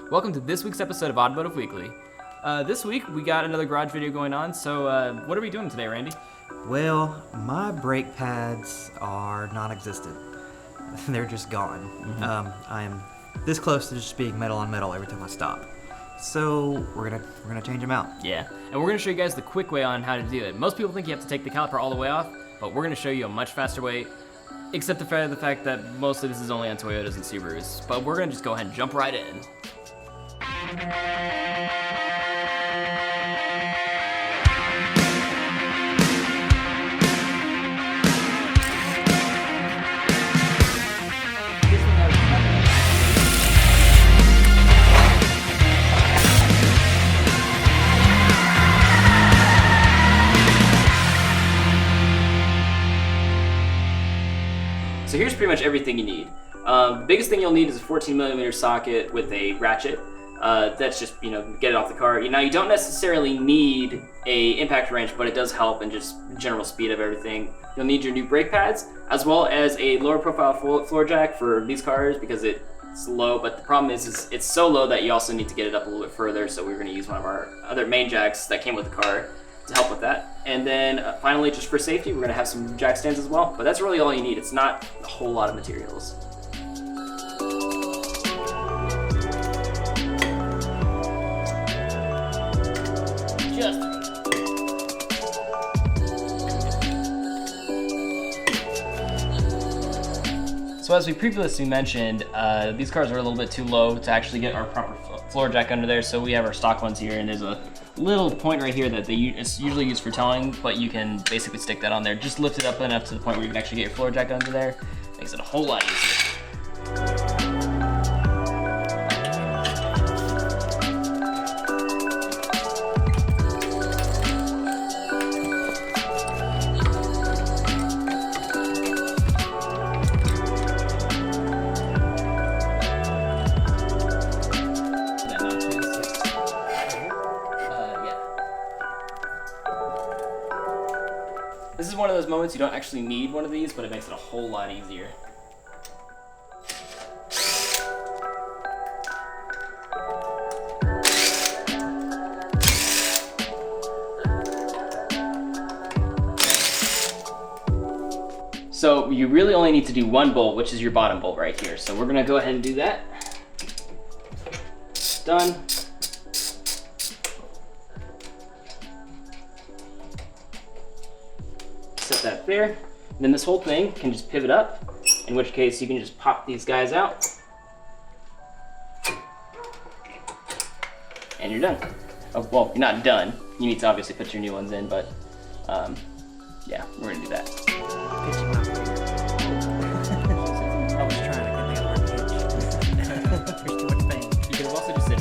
Welcome to this week's episode of Automotive Weekly. This week we got another garage video going on, so what are we doing today, Randy? Well, my brake pads are non-existent. They're just gone. I am this close to just being metal on metal every time I stop. So we're gonna change them out. Yeah, and we're gonna show you guys the quick way on how to do it. Most people think you have to take the caliper all the way off, but we're gonna show you a much faster way, except for the fact that mostly this is only on Toyotas and Subarus. But we're gonna just go ahead and jump right in. So here's pretty much everything you need. The biggest thing you'll need is a 14mm socket with a ratchet. That's just, get it off the car. Now, you don't necessarily need a impact wrench, but it does help in just general speed of everything. You'll need your new brake pads, as well as a lower profile floor jack for these cars because it's low, but the problem is it's so low that you also need to get it up a little bit further, so we're going to use one of our other main jacks that came with the car to help with that. And then finally, just for safety, we're going to have some jack stands as well, but that's really all you need. It's not a whole lot of materials. So as we previously mentioned, these cars are a little bit too low to actually get our proper floor jack under there, so we have our stock ones here, and there's a little point right here that it's usually used for towing, but you can basically stick that on there. Just lift it up enough to the point where you can actually get your floor jack under there. Makes it a whole lot easier. This is one of those moments you don't actually need one of these, but it makes it a whole lot easier. So you really only need to do one bolt, which is your bottom bolt right here. So we're gonna go ahead and do that. Done. Set that there. And then this whole thing can just pivot up, in which case you can just pop these guys out. And you're done. Oh, well, you're not done. You need to obviously put your new ones in, but yeah, we're gonna do that. I was trying to get the other pitch. There's too much pain. You could have also just said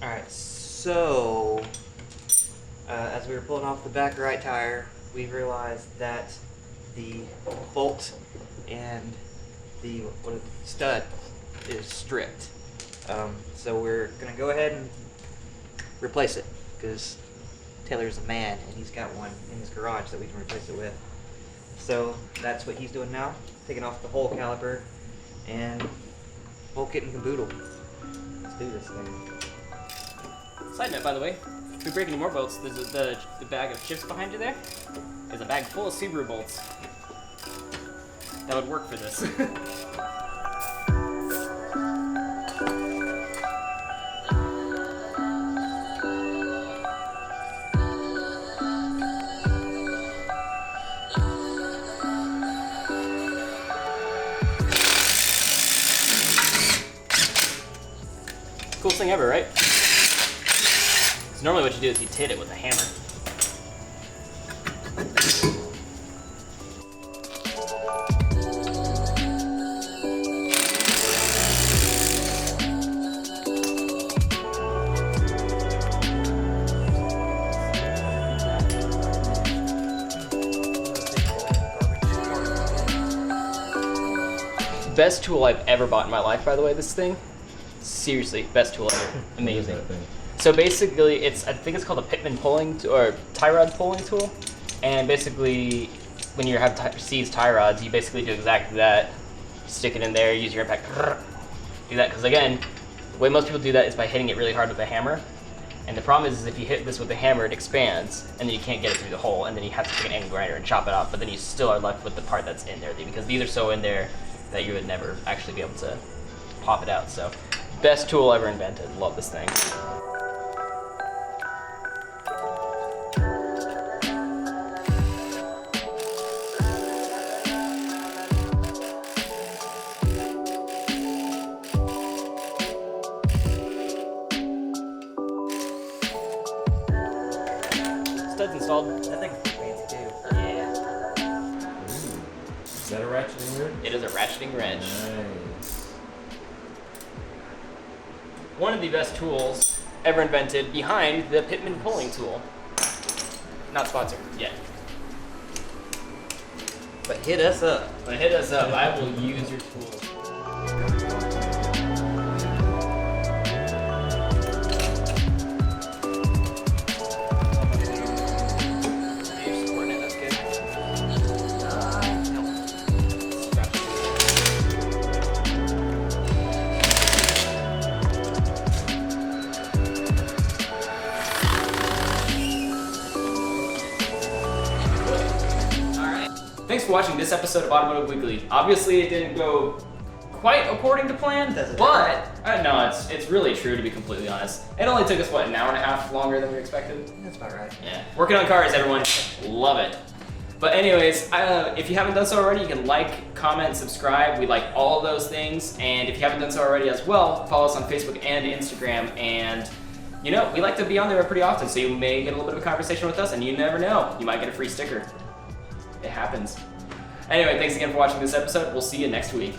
Alright, so as we were pulling off the back right tire, we realized that the bolt and the stud is stripped. So we're going to go ahead and replace it, because Taylor's a man and he's got one in his garage that we can replace it with. So that's what he's doing now, taking off the whole caliper and whole kit and caboodle. Let's do this thing. Side note, by the way, if we break any more bolts, there's the bag of chips behind you there. There's a bag full of Subaru bolts. That would work for this. Coolest thing ever, right? So normally what you do is you hit it with a hammer. best tool I've ever bought in my life, by the way, this thing. Seriously, best tool ever. Amazing. So basically, I think it's called a Pitman pulling or tie rod pulling tool. And basically, when you have seized tie rods, you basically do exactly that. Stick it in there, use your impact, do that. Because again, the way most people do that is by hitting it really hard with a hammer. And the problem is if you hit this with a hammer, it expands, and then you can't get it through the hole, and then you have to take an angle grinder and chop it off, but then you still are left with the part that's in there, because these are so in there that you would never actually be able to pop it out. So, best tool ever invented. Love this thing. Studs installed. That thing's fancy too. Yeah. Is that a ratcheting wrench? It is a ratcheting wrench. Nice. One of the best tools ever invented behind the Pitman pulling tool. Not sponsored yet. But hit us up. But hit us up. I will use your tool. You're supporting it, that's good. Thanks for watching this episode of Automotive Weekly. Obviously, it didn't go quite according to plan, but no, it's really true, to be completely honest. It only took us, what, an hour and a half longer than we expected? That's about right. Yeah. Working on cars, everyone. Love it. But anyways, if you haven't done so already, you can like, comment, subscribe. We like all of those things. And if you haven't done so already as well, follow us on Facebook and Instagram. And you know, we like to be on there pretty often, so you may get a little bit of a conversation with us, and you never know, you might get a free sticker. It happens. Anyway, thanks again for watching this episode. We'll see you next week.